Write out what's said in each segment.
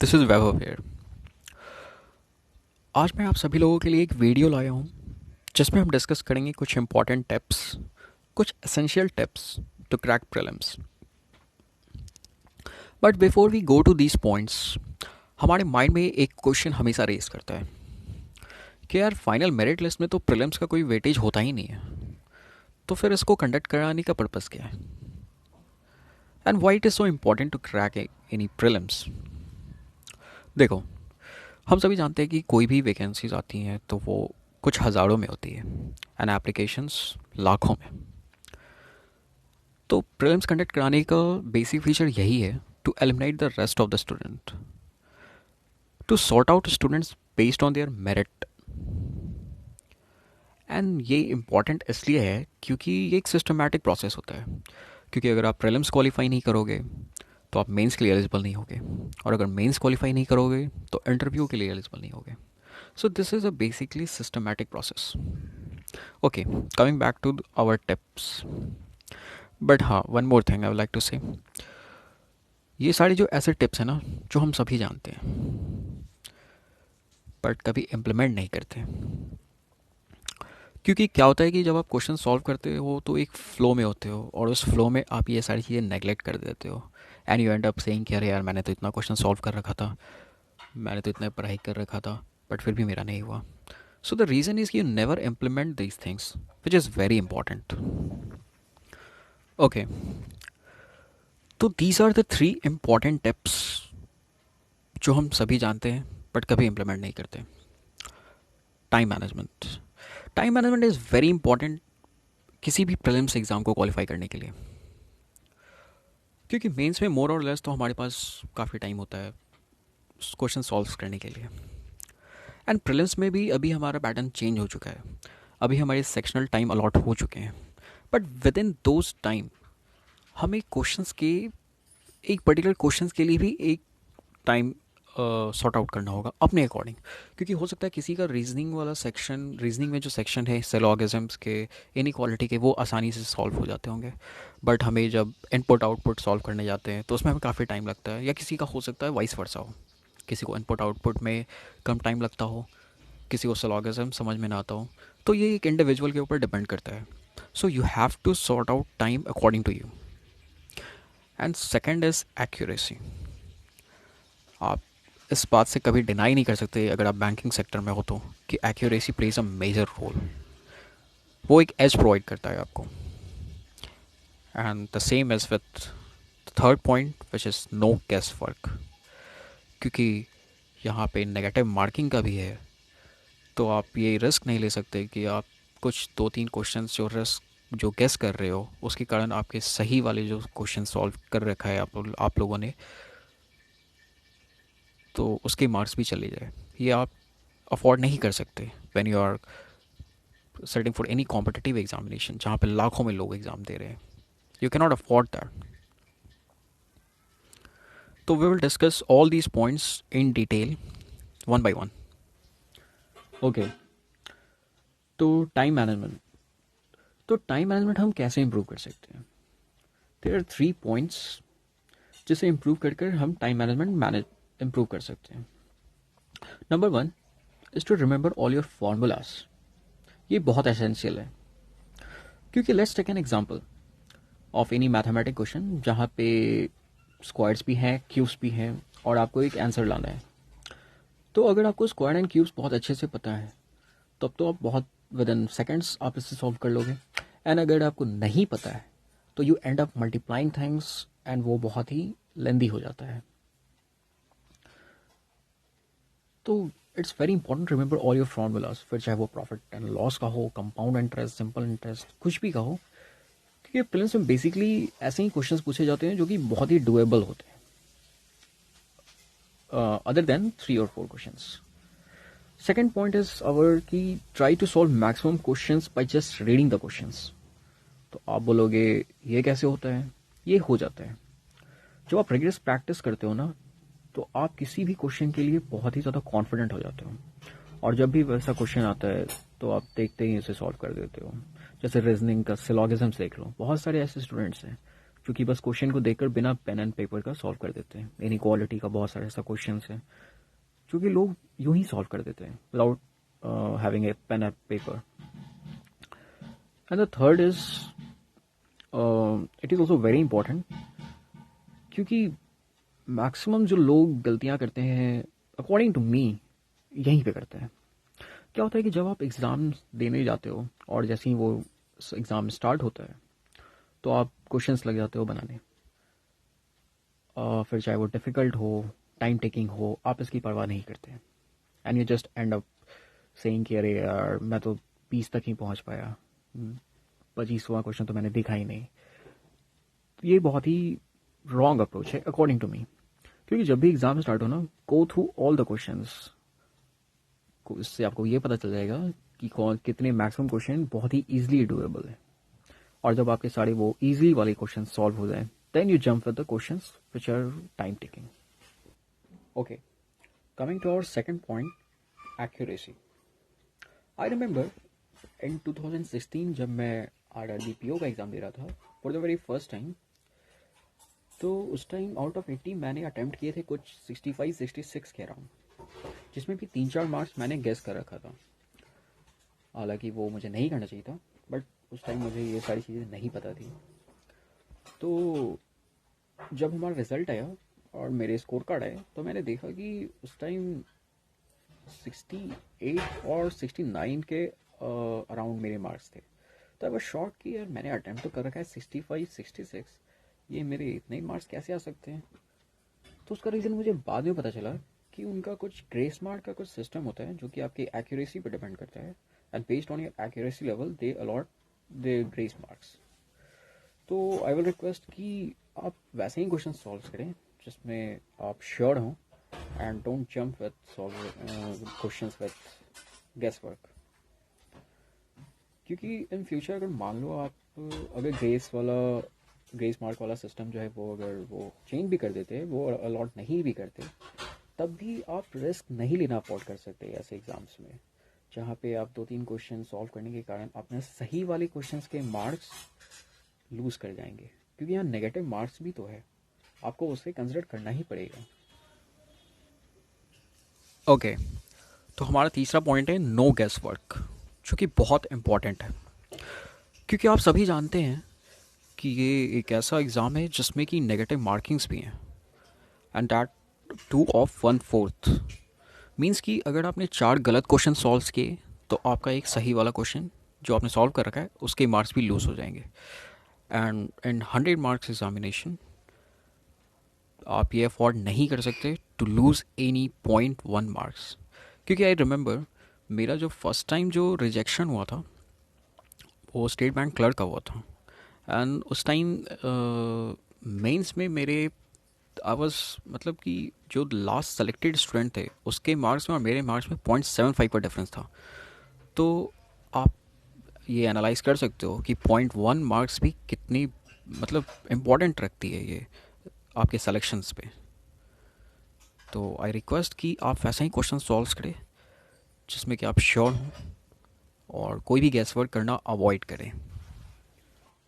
This is Vaibhav here. आज मैं आप सभी लोगों के लिए एक वीडियो लाया हूँ जिसमें हम डिस्कस करेंगे कुछ इंपॉर्टेंट टिप्स, कुछ essential tips to crack prelims. But before we go to these points, हमारे माइंड में एक क्वेश्चन हमेशा रेस करता है कि यार फाइनल मेरिट लिस्ट में तो प्रीलिम्स का कोई वेटेज होता ही नहीं है, तो फिर इसको कंडक्ट कराने का पर्पज़ क्या है and why it is so important to crack any prelims. देखो, हम सभी जानते हैं कि कोई भी वैकेंसीज आती हैं तो वो कुछ हज़ारों में होती है एंड एप्लीकेशंस लाखों में। तो प्रीलिम्स कंडक्ट कराने का बेसिक फीचर यही है to eliminate the rest of the student, to sort out students based on their merit. And ये इम्पॉर्टेंट इसलिए है क्योंकि ये एक सिस्टमेटिक प्रोसेस होता है। क्योंकि अगर आप प्रीलिम्स क्वालिफाई नहीं करोगे तो आप मेंस के लिए एलिजिबल नहीं होगे, और अगर मेंस क्वालिफाई नहीं करोगे तो इंटरव्यू के लिए एलिजिबल नहीं होगे। So this is a basically systematic process. Okay, coming back to our tips. But हाँ, one more thing I would like to say. ये सारे जो ऐसे टिप्स हैं ना, जो हम सभी जानते हैं बट कभी इम्प्लीमेंट नहीं करते। क्योंकि क्या होता है कि जब आप क्वेश्चन सॉल्व करते हो तो एक फ़्लो में होते हो, और उस फ्लो में आप ये सारी चीज़ें नेगलेक्ट कर देते हो and you and up saying कि अरे यार, मैंने तो इतना क्वेश्चन सॉल्व कर रखा था, मैंने तो इतना पढ़ाई कर रखा था, बट फिर भी मेरा नहीं हुआ। So the reason is you never implement these things, which is very important. Okay, तो these are the three important tips जो हम सभी जानते हैं बट कभी इम्प्लीमेंट नहीं करते। Time management. Time management is very important किसी भी प्रीलिम्स एग्ज़ाम को क्वालिफाई करने के लिए, क्योंकि मेंस में मोर और लेस तो हमारे पास काफ़ी टाइम होता है क्वेश्चन सॉल्व करने के लिए। एंड प्रीलिम्स में भी अभी हमारा पैटर्न चेंज हो चुका है, अभी हमारे सेक्शनल टाइम अलॉट हो चुके हैं, but with in those time हमें क्वेश्चंस के, एक पर्टिकुलर क्वेश्चंस के लिए भी एक टाइम सॉर्ट आउट करना होगा अपने अकॉर्डिंग। क्योंकि हो सकता है किसी का रीजनिंग वाला सेक्शन, रीजनिंग में जो सेक्शन है सिलोगिज्म्स के, इनइक्वालिटी के, वो आसानी से सॉल्व हो जाते होंगे, बट हमें जब इनपुट आउटपुट सॉल्व करने जाते हैं तो उसमें हमें काफ़ी टाइम लगता है। या किसी का हो सकता है वाइस वर्सा हो, किसी को इनपुट आउटपुट में कम टाइम लगता हो, किसी को सिलोगिज्म समझ में ना आता हो। तो ये एक इंडिविजुअल के ऊपर डिपेंड करता है। So you have to sort out time according to you. And second is accuracy. आप इस बात से कभी डिनाई नहीं कर सकते, अगर आप बैंकिंग सेक्टर में हो तो, कि accuracy plays a major role. वो एक एज प्रोवाइड करता है आपको। And the same is with third point which is no guess work. क्योंकि यहाँ पे नेगेटिव मार्किंग का भी है, तो आप ये रिस्क नहीं ले सकते कि आप कुछ दो तीन क्वेश्चंस जो रिस्क जो गेस कर रहे हो उसके कारण आपके सही वाले जो क्वेश्चन सॉल्व कर रखा है आप लोगों ने, तो उसके मार्क्स भी चले जाए। ये आप अफोर्ड नहीं कर सकते when you are setting for any competitive examination जहाँ पे लाखों में लोग एग्ज़ाम दे रहे हैं। You can not afford that. तो we will discuss all these points in detail one by one. Okay, तो टाइम मैनेजमेंट। तो टाइम मैनेजमेंट हम कैसे इम्प्रूव कर सकते हैं? देयर आर थ्री पॉइंट्स जिसे इम्प्रूव कर कर हम टाइम मैनेजमेंट मैनेज इम्प्रूव कर सकते हैं। Number one is to remember all your formulas. ये बहुत एसेंशियल है, क्योंकि let's take an example of any mathematic question जहाँ पे स्क्वायर्स भी हैं, क्यूब्स भी हैं, और आपको एक आंसर लाना है। तो अगर आपको स्क्वायर एंड क्यूब्स बहुत अच्छे से पता है तब तो आप बहुत विद इन सेकेंड्स आप इसे सॉल्व कर लोगे। एंड अगर आपको नहीं पता है तो you and up multiplying things, and वो बहुत ही लेंदी हो जाता है। तो it's very important remember all your formulas, फिर चाहे वो प्रॉफिट एंड लॉस का हो, कंपाउंड इंटरेस्ट, सिंपल इंटरेस्ट, कुछ भी का हो। क्योंकि प्रीलिम्स में बेसिकली ऐसे ही क्वेश्चंस पूछे जाते हैं जो कि बहुत ही डुएबल होते हैं, अदर देन थ्री और four questions. Second point is our कि try to solve maximum questions by just reading the questions. तो आप बोलोगे ये कैसे होता है? ये हो जाता है जब आप रेगुलर प्रैक्टिस करते हो ना, तो आप किसी भी क्वेश्चन के लिए बहुत ही ज़्यादा कॉन्फिडेंट हो जाते हो, और जब भी वैसा क्वेश्चन आता है तो आप देखते ही इसे सॉल्व कर देते हो। जैसे रीजनिंग का सिलोगिज्म्स देख लो, बहुत सारे ऐसे स्टूडेंट्स हैं क्योंकि बस क्वेश्चन को देखकर बिना पेन एंड पेपर का सॉल्व कर देते हैं। इनइक्वालिटी का बहुत सारा ऐसा क्वेश्चन है जो कि लोग यूं ही सॉल्व कर देते हैं without having a pen and paper. And the third is it is also very important, क्योंकि मैक्सिमम जो लोग गलतियां करते हैं अकॉर्डिंग टू मी यहीं पे करते हैं। क्या होता है कि जब आप एग्ज़ाम देने जाते हो और जैसे ही वो एग्ज़ाम स्टार्ट होता है तो आप क्वेश्चंस लग जाते हो बनाने, फिर चाहे वो डिफ़िकल्ट हो, टाइम टेकिंग हो, आप इसकी परवाह नहीं करते and you just and up saying कि अरे यार मैं तो 20 तक ही पहुंच पाया, 25वां क्वेश्चन तो मैंने देखा ही नहीं। ये बहुत ही रॉन्ग अप्रोच है अकॉर्डिंग टू मी, क्योंकि जब भी एग्ज़ाम स्टार्ट हो ना, go through all the questions. इससे आपको ये पता चल जाएगा कि कौन कितने मैक्सिमम क्वेश्चन बहुत ही ईजिली डूएबल है। और जब आपके सारे वो इजी वाले क्वेश्चन सॉल्व हो जाए, then you jump with the questions which are time taking. Okay, coming to our second point, accuracy. I remember in 2016 जब मैं RRBPO का एग्ज़ाम दे रहा था for the very first time, तो उस टाइम आउट ऑफ 80 मैंने अटैम्प्ट किए थे कुछ 65-66 के अराउंड, जिसमें भी 3-4 मार्क्स मैंने गेस कर रखा था। हालांकि वो मुझे नहीं करना चाहिए था, बट उस टाइम मुझे ये सारी चीज़ें नहीं पता थी। तो जब हमारा रिज़ल्ट आया और मेरे स्कोर कार्ड आए, तो मैंने देखा कि उस टाइम 68 और 69 के अराउंड मेरे मार्क्स थे। तो आई वाज शॉक कि यार मैंने अटैम्प्ट तो कर रखा है 65-66, ये मेरे इतने ही मार्क्स कैसे आ सकते हैं। तो उसका रीज़न मुझे बाद में पता चला कि उनका कुछ ग्रेस मार्क का कुछ सिस्टम होता है जो कि आपकी एक्यूरेसी पर डिपेंड करता है, and based on your accuracy level they allot the grace marks. तो आई विल रिक्वेस्ट कि आप वैसे ही क्वेश्चन सॉल्व करें जिसमें आप श्योर हों, and don't jump with questions with guess work. क्योंकि इन फ्यूचर अगर मान लो आप अगर ग्रेस मार्क वाला सिस्टम जो है वो अगर वो चेंज भी कर देते, वो अलॉट नहीं भी करते, तब भी आप रिस्क नहीं लेना अफोर्ड कर सकते ऐसे एग्ज़ाम्स में, जहाँ पे आप 2-3 क्वेश्चन सॉल्व करने के कारण अपने सही वाले क्वेश्चंस के मार्क्स लूज़ कर जाएंगे। क्योंकि यहाँ नेगेटिव मार्क्स भी तो है, आपको उसे कंसिडर करना ही पड़ेगा। ओके, तो हमारा तीसरा पॉइंट है नो गेस वर्क, जो कि बहुत इम्पॉर्टेंट है। क्योंकि आप सभी जानते हैं कि ये एक ऐसा एग्ज़ाम है जिसमें कि नेगेटिव मार्किंग्स भी हैं, एंड दैट 2 ऑफ 1/4 मीन्स कि अगर आपने 4 गलत क्वेश्चन सॉल्व किए तो आपका एक सही वाला क्वेश्चन जो आपने सॉल्व कर रखा है उसके मार्क्स भी लूज़ हो जाएंगे। एंड इन 100 मार्क्स एग्जामिनेशन आप ये अफोर्ड नहीं कर सकते टू लूज़ एनी 0.1 मार्क्स। क्योंकि आई रिमेंबर मेरा जो फर्स्ट टाइम जो रिजेक्शन हुआ था वो स्टेट बैंक क्लर्क का हुआ था, एंड उस टाइम मेंस में मेरे आई वाज मतलब कि जो लास्ट सेलेक्टेड स्टूडेंट थे उसके मार्क्स में और मेरे मार्क्स में 0.75 का डिफरेंस था। तो आप ये एनालाइज कर सकते हो कि 0.1 मार्क्स भी कितनी मतलब इम्पोर्टेंट रखती है ये आपके सेलेक्शंस पे। तो आई रिक्वेस्ट कि आप वैसा ही क्वेश्चन सॉल्व करें जिसमें कि आप श्योर हों और कोई भी गैस वर्क करना अवॉइड करें।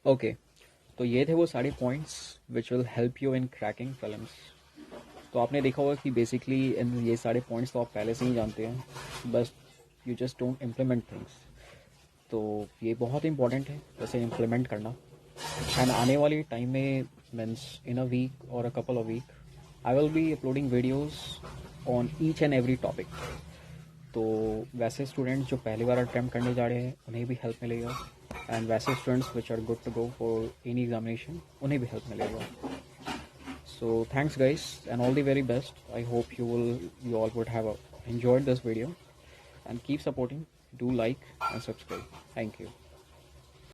ओके, तो ये थे वो सारे points which will help you in cracking films. तो आपने देखा होगा कि बेसिकली ये सारे पॉइंट्स तो आप पहले से ही जानते हैं, बस you just don't implement things. तो ये बहुत इंपॉर्टेंट है जैसे इम्प्लीमेंट करना। एंड आने वाले टाइम में means in a week or a couple of week I will be uploading videos on each and every topic. तो वैसे स्टूडेंट्स जो पहली बार अटैम्प्ट करने जा रहे हैं उन्हें भी हेल्प मिलेगा, एंड वैसे students which are good to go for any examination उन्हें भी हेल्प मिलेगा। So thanks guys and all the very best. I hope you all would have enjoyed this video, and keep supporting. Do like and subscribe. Thank you.